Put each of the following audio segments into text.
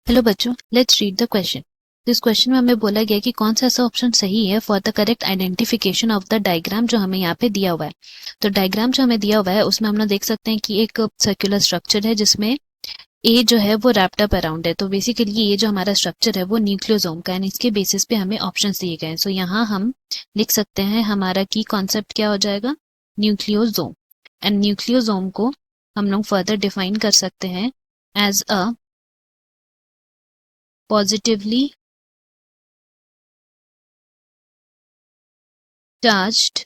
Hello बच्चों, let's read the question. तो इस क्वेश्चन में हमें बोला गया कि कौन सा ऐसा ऑप्शन सही है for the correct identification of the diagram जो हमें यहाँ पे दिया हुआ है। तो डायग्राम जो हमें दिया हुआ है उसमें हम लोग देख सकते हैं कि एक सर्कुलर स्ट्रक्चर है जिसमें ए जो है वो रैप्ड अप अराउंड है। तो बेसिकली ये जो हमारा स्ट्रक्चर है वो न्यूक्लियोसोम का है, इसके बेसिस पे हमें ऑप्शंस दिए गए हैं। सो यहाँ हम लिख सकते हैं हमारा की कॉन्सेप्ट क्या हो जाएगा, न्यूक्लियोसोम। एंड न्यूक्लियोसोम को हम लोग फर्दर डिफाइन कर सकते हैं as a positively charged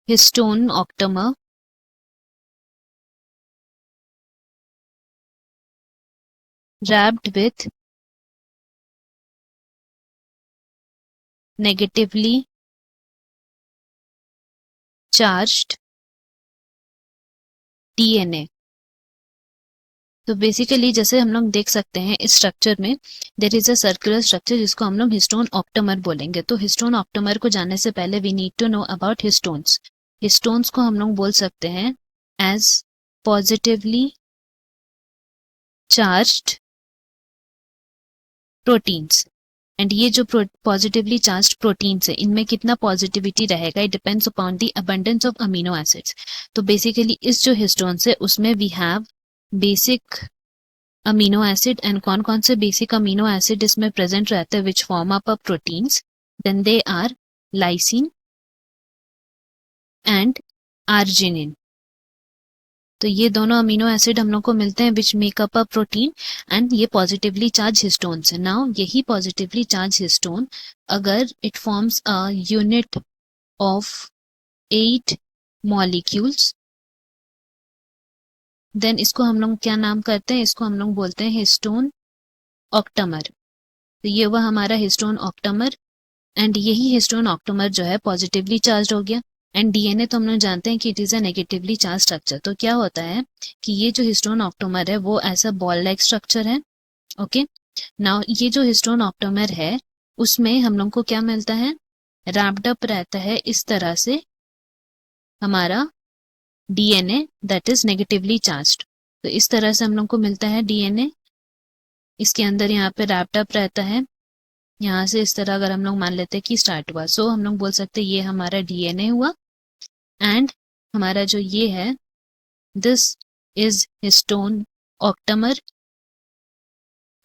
histone octamer wrapped with negatively charged DNA। तो बेसिकली जैसे हम लोग देख सकते हैं इस स्ट्रक्चर में there is a circular structure जिसको हम लोग हिस्टोन ऑक्टोमर बोलेंगे। तो हिस्टोन ऑक्टोमर को जानने से पहले we need to know about histones. Histones को हम लोग बोल सकते हैं as positively charged proteins. And ये जो पॉजिटिवली चार्ज्ड प्रोटीन्स है इनमें कितना पॉजिटिविटी रहेगा, it depends upon the abundance of amino acids. तो बेसिकली इस जो हिस्टोन्स है उसमें we have basic amino acid. And कौन कौन से बेसिक अमीनो एसिड इसमें प्रेजेंट रहते हैं which form up proteins, then they are lysine and arginine. तो ये दोनों अमीनो एसिड हम लोग को मिलते हैं which make up a protein and ये पॉजिटिवली चार्ज हिस्टोन्स है। नाउ यही पॉजिटिवली चार्ज हिस्टोन अगर it forms a unit of 8 molecules then इसको हम लोग क्या नाम करते हैं, इसको हम लोग बोलते हैं हिस्टोन ऑक्टामर। तो ये वह हमारा हिस्टोन ऑक्टामर एंड यही हिस्टोन ऑक्टोमर जो है पॉजिटिवली चार्ज हो गया। एंड डीएनए तो हम लोग जानते हैं कि it is a negatively charge structure. तो क्या होता है कि ये जो हिस्टोन ऑक्टोमर है वो ऐसा बॉल लाइक स्ट्रक्चर है। ओके, नाउ ये जो हिस्टोन ऑक्टोमर है उसमें हम लोग को क्या मिलता है, रैप्ड अप रहता है इस तरह से हमारा DNA that is negatively charged. तो इस तरह से हम लोग को मिलता है डीएनए, इसके अंदर यहाँ पे रैप्ड अप रहता है। यहाँ से इस तरह अगर हम लोग मान लेते हैं कि स्टार्ट हुआ, सो हम लोग बोल सकते हैं ये हमारा डीएनए हुआ एंड हमारा जो ये है this is histone octamer.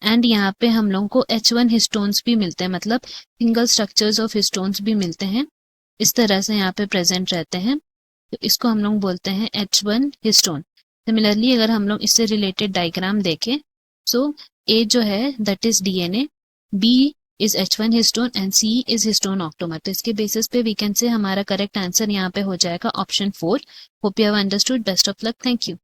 And यहाँ पे हम लोगों को H1 हिस्टोन्स भी मिलते हैं, मतलब सिंगल स्ट्रक्चर्स ऑफ हिस्टोन्स भी मिलते हैं, इस तरह से यहाँ पे प्रेजेंट रहते हैं। तो इसको हम लोग बोलते हैं H1 हिस्टोन। सिमिलरली अगर हम लोग इससे रिलेटेड डायग्राम देखें, सो A जो है that is DNA, B is H1 histone and C is histone octamer. तो इसके बेसिस पे वी कैन से हमारा करेक्ट आंसर यहाँ पे हो जाएगा option 4। Hope you have understood. Best of luck, thank you.